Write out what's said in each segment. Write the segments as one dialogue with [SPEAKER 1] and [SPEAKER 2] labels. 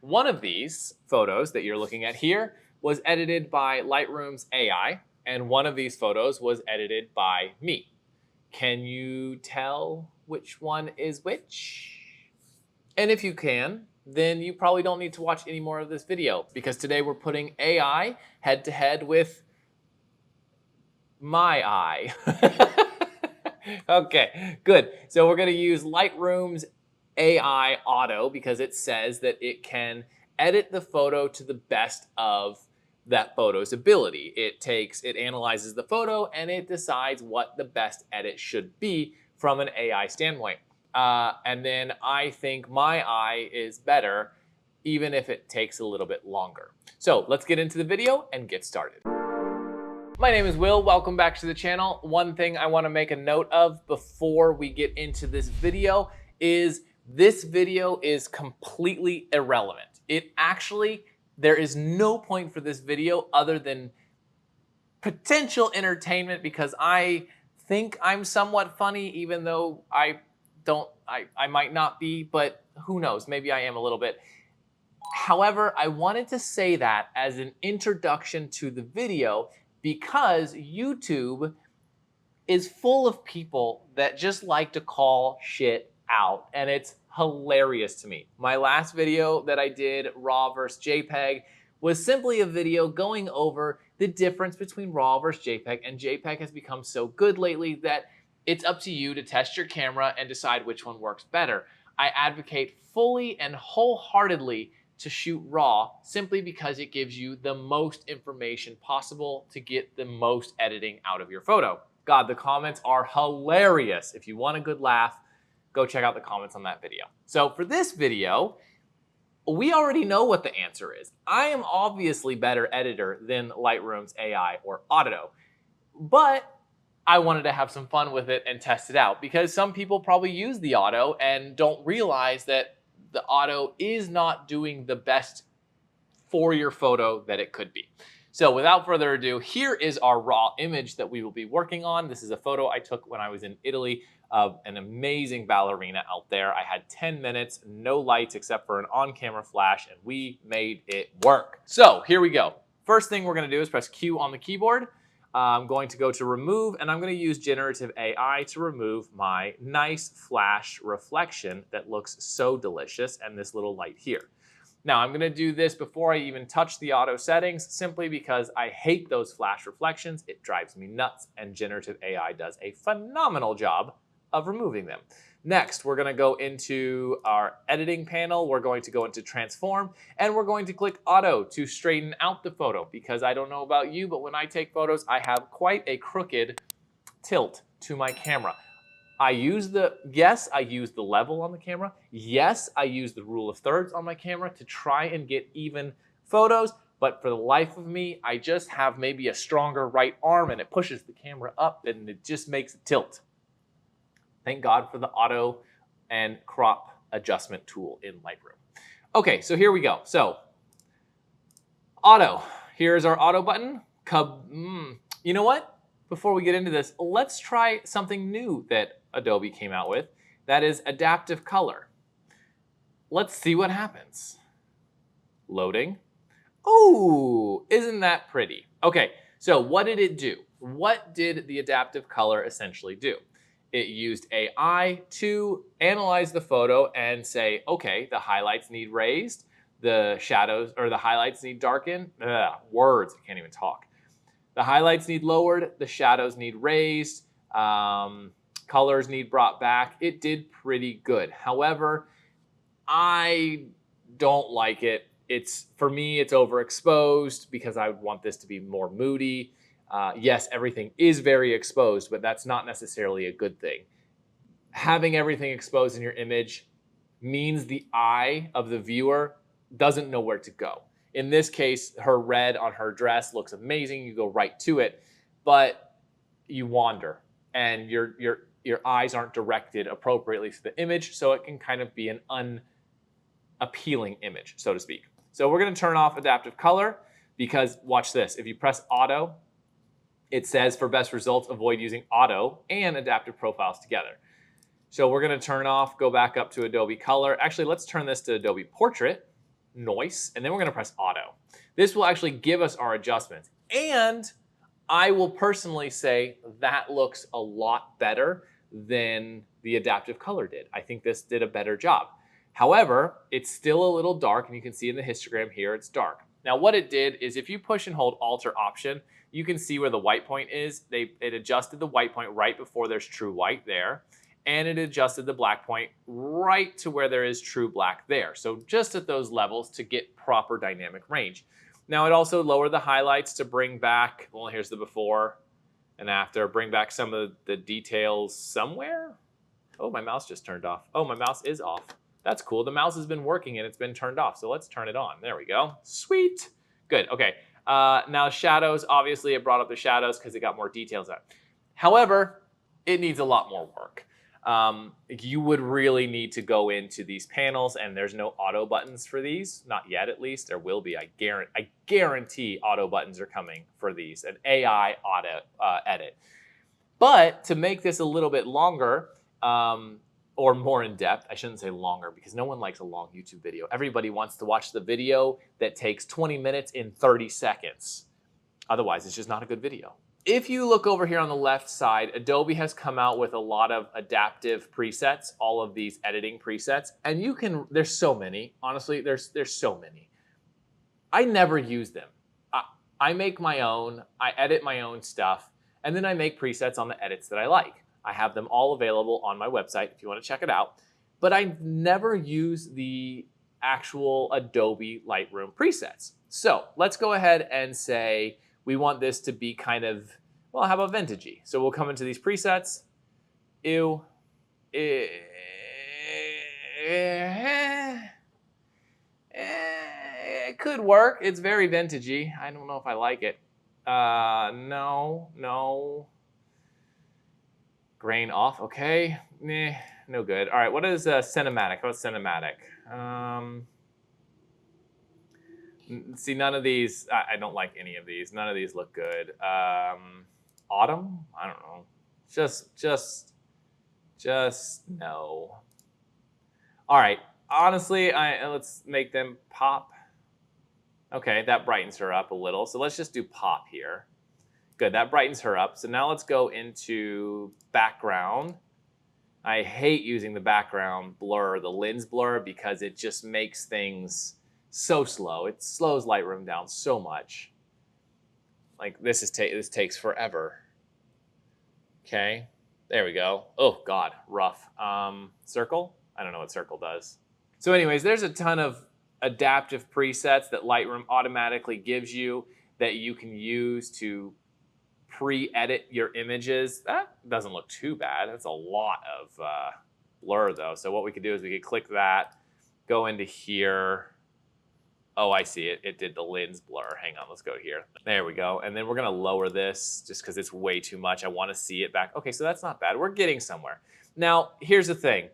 [SPEAKER 1] One of these photos that you're looking at here was edited by Lightroom's AI, and one of these photos was edited by me. Can you tell which one is which? And if you can, then you probably don't need to watch any more of this video, because today we're putting AI head to head with my eye. Okay, good. So we're going to use Lightroom's AI Auto because it says that it can edit the photo to the best of that photo's ability. It analyzes the photo and it decides what the best edit should be from an AI standpoint. And then I think my eye is better, even if it takes a little bit longer. So let's get into the video and get started. My name is Will, welcome back to the channel. One thing I wanna make a note of before we get into this video is this video is completely irrelevant. There is no point for this video other than potential entertainment, because I think I'm somewhat funny, even though I might not be, but who knows, maybe I am a little bit. However, I wanted to say that as an introduction to the video, because YouTube is full of people that just like to call shit out, and it's hilarious to me. My last video that I did, RAW versus JPEG, was simply a video going over the difference between RAW versus JPEG, and JPEG has become so good lately that it's up to you to test your camera and decide which one works better. I advocate fully and wholeheartedly to shoot RAW simply because it gives you the most information possible to get the most editing out of your photo. God, the comments are hilarious. If you want a good laugh, go check out the comments on that video. So for this video, we already know what the answer is. I am obviously better editor than Lightroom's AI or Auto, but I wanted to have some fun with it and test it out, because some people probably use the Auto and don't realize that the Auto is not doing the best for your photo that it could be. So without further ado, here is our raw image that we will be working on. This is a photo I took when I was in Italy of an amazing ballerina out there. I had 10 minutes, no lights except for an on-camera flash, and we made it work. So here we go. First thing we're gonna do is press Q on the keyboard. I'm going to go to remove, and I'm going to use generative AI to remove my nice flash reflection that looks so delicious, and this little light here. Now I'm going to do this before I even touch the auto settings, simply because I hate those flash reflections. It drives me nuts, and generative AI does a phenomenal job of removing them. Next, we're going to go into our editing panel. We're going to go into transform, and we're going to click auto to straighten out the photo, because I don't know about you, but when I take photos, I have quite a crooked tilt to my camera. I use the level on the camera. Yes, I use the rule of thirds on my camera to try and get even photos, but for the life of me, I just have maybe a stronger right arm, and it pushes the camera up, and it just makes it tilt. Thank God for the auto and crop adjustment tool in Lightroom. Okay, so here we go. So, auto. Here's our auto button. You know what? Before we get into this, let's try something new that Adobe came out with. That is adaptive color. Let's see what happens. Loading. Ooh, isn't that pretty? Okay, so what did it do? What did the adaptive color essentially do? It used AI to analyze the photo and say, okay, the highlights need raised, the shadows or the highlights need darkened. Words, I can't even talk. The highlights need lowered, the shadows need raised, colors need brought back. It did pretty good. However, I don't like it. For me, it's overexposed because I would want this to be more moody. Yes, everything is very exposed, but that's not necessarily a good thing. Having everything exposed in your image means the eye of the viewer doesn't know where to go. In this case, her red on her dress looks amazing. You go right to it, but you wander, and your eyes aren't directed appropriately to the image, so it can kind of be an unappealing image, so to speak. So we're going to turn off adaptive color, because watch this. If you press auto, it says for best results, avoid using auto and adaptive profiles together. So we're going to turn off, go back up to Adobe Color. Actually, let's turn this to Adobe Portrait. noise, and then we're going to press auto. This will actually give us our adjustments. And I will personally say that looks a lot better than the adaptive color did. I think this did a better job. However, it's still a little dark, and you can see in the histogram here, it's dark. Now what it did is if you push and hold Alt or Option, you can see where the white point is. It adjusted the white point right before there's true white there, and it adjusted the black point right to where there is true black there. So just at those levels to get proper dynamic range. Now it also lowered the highlights to bring back, well, here's the before and after, bring back some of the details somewhere. Oh, my mouse just turned off. Oh, my mouse is off. That's cool. The mouse has been working and it's been turned off. So let's turn it on. There we go. Sweet. Good. Okay. Now shadows, obviously it brought up the shadows because it got more details out. However, it needs a lot more work. You would really need to go into these panels, and there's no auto buttons for these. Not yet, at least. There will be. I guarantee auto buttons are coming for these, an AI auto edit. But to make this a little bit longer, or more in depth, I shouldn't say longer because no one likes a long YouTube video. Everybody wants to watch the video that takes 20 minutes in 30 seconds. Otherwise, it's just not a good video. If you look over here on the left side, Adobe has come out with a lot of adaptive presets, all of these editing presets, and you can, there's so many, honestly, there's so many. I never use them. I make my own, I edit my own stuff, and then I make presets on the edits that I like. I have them all available on my website if you want to check it out, but I never use the actual Adobe Lightroom presets. So let's go ahead and say, we want this to be kind of, well, how about vintagey? So we'll come into these presets. Ew. It could work. It's very vintagey. I don't know if I like it. No. Grain off. Okay. No good. All right. What is cinematic? What's cinematic? See, none of these, I don't like any of these. None of these look good. Autumn? I don't know. Just no. All right. Honestly, let's make them pop. Okay, that brightens her up a little. So let's just do pop here. Good, that brightens her up. So now let's go into background. I hate using the background blur, the lens blur, because it just makes things so slow. It slows Lightroom down so much. Like this takes forever. Okay, there we go. Oh God, rough. Circle? I don't know what circle does. So anyways, there's a ton of adaptive presets that Lightroom automatically gives you that you can use to pre-edit your images. That doesn't look too bad. That's a lot of blur though. So what we could do is we could click that, go into here. Oh, I see it. It did the lens blur. Hang on, let's go here. There we go. And then we're gonna lower this just because it's way too much. I wanna see it back. Okay, so that's not bad. We're getting somewhere. Now, here's the thing.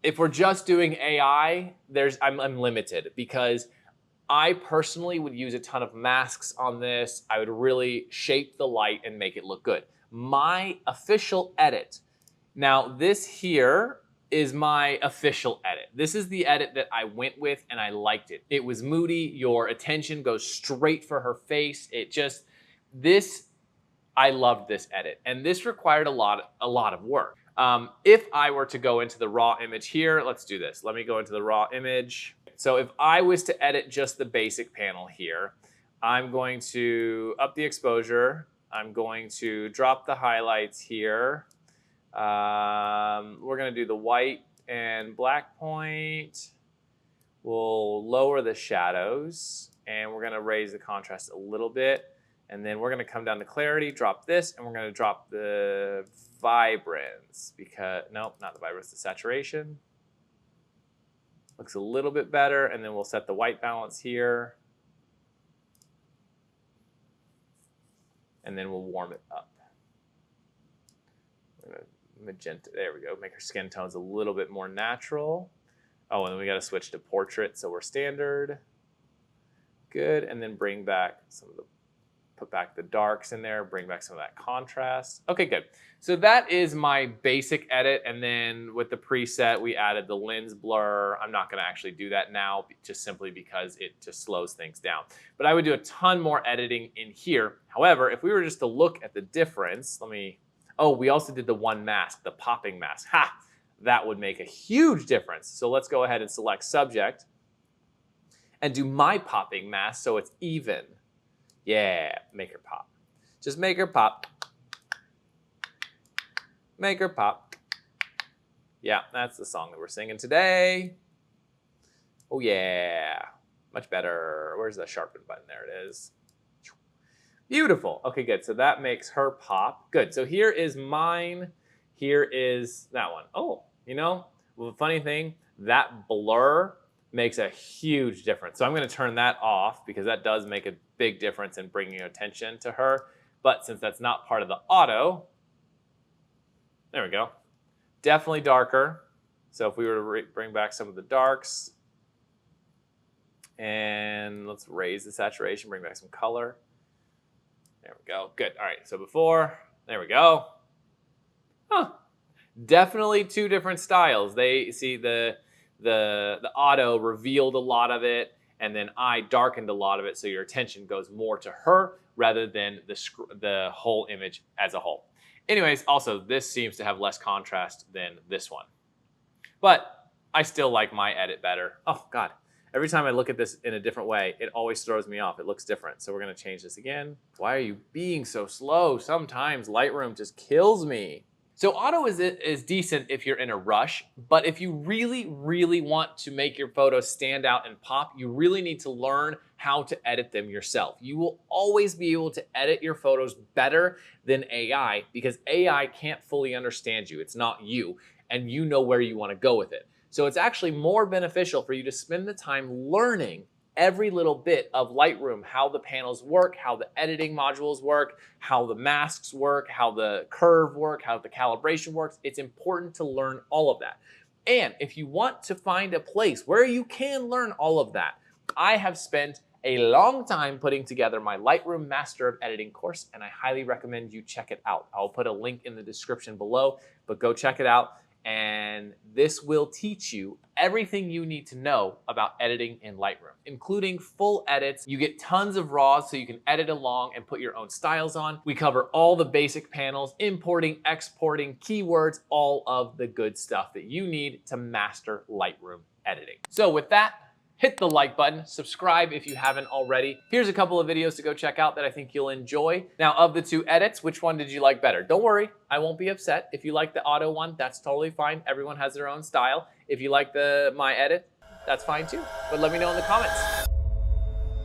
[SPEAKER 1] If we're just doing AI, I'm limited because I personally would use a ton of masks on this. I would really shape the light and make it look good. My official edit. Now this here is my official edit. This is the edit that I went with and I liked it. It was moody. Your attention goes straight for her face. I loved this edit. And this required a lot of work. If I were to go into the raw image here, let's do this. Let me go into the raw image. So if I was to edit just the basic panel here, I'm going to up the exposure. I'm going to drop the highlights here. We're going to do the white and black point. We'll lower the shadows and we're going to raise the contrast a little bit. And then we're going to come down to clarity, drop this, and we're going to drop the vibrance because, nope, not the vibrance, the saturation. Looks a little bit better, and then we'll set the white balance here. And then we'll warm it up. Magenta, there we go. Make our skin tones a little bit more natural. Oh, and then we got to switch to portrait, so we're standard. Good, and then bring back some of the put back the darks in there, bring back some of that contrast. Okay, good. So that is my basic edit. And then with the preset, we added the lens blur. I'm not gonna actually do that now, just simply because it just slows things down. But I would do a ton more editing in here. However, if we were just to look at the difference, oh, we also did the one mask, the popping mask. Ha! That would make a huge difference. So let's go ahead and select subject and do my popping mask so it's even. Yeah, make her pop. Just make her pop. Make her pop. Yeah, that's the song that we're singing today. Oh yeah, much better. Where's the sharpen button? There it is. Beautiful. Okay, good. So that makes her pop. Good. So here is mine. Here is that one. Oh, you know, well, the funny thing, that blur makes a huge difference. So I'm going to turn that off because that does make a big difference in bringing attention to her. But since that's not part of the auto, there we go. Definitely darker. So if we were to bring back some of the darks, and let's raise the saturation, bring back some color. There we go. Good. All right. So before, there we go. Huh. Definitely two different styles. They see the auto revealed a lot of it, and then I darkened a lot of it, so your attention goes more to her rather than the whole image as a whole. Anyways, also this seems to have less contrast than this one, but I still like my edit better. Oh God. Every time I look at this in a different way, it always throws me off. It looks different. So we're going to change this again. Why are you being so slow? Sometimes Lightroom just kills me. So auto is decent if you're in a rush, but if you really, really want to make your photos stand out and pop, you really need to learn how to edit them yourself. You will always be able to edit your photos better than AI because AI can't fully understand you. It's not you, and you know where you want to go with it. So it's actually more beneficial for you to spend the time learning every little bit of Lightroom, how the panels work, how the editing modules work, how the masks work, how the curve work, how the calibration works. It's important to learn all of that. And if you want to find a place where you can learn all of that, I have spent a long time putting together my Lightroom Master of Editing course, and I highly recommend you check it out. I'll put a link in the description below, but go check it out. And this will teach you everything you need to know about editing in Lightroom, including full edits. You get tons of RAWs so you can edit along and put your own styles on. We cover all the basic panels, importing, exporting, keywords, all of the good stuff that you need to master Lightroom editing. So with that, hit the like button, subscribe if you haven't already. Here's a couple of videos to go check out that I think you'll enjoy. Now, of the two edits, which one did you like better? Don't worry, I won't be upset. If you like the auto one, that's totally fine. Everyone has their own style. If you like my edit, that's fine too. But let me know in the comments.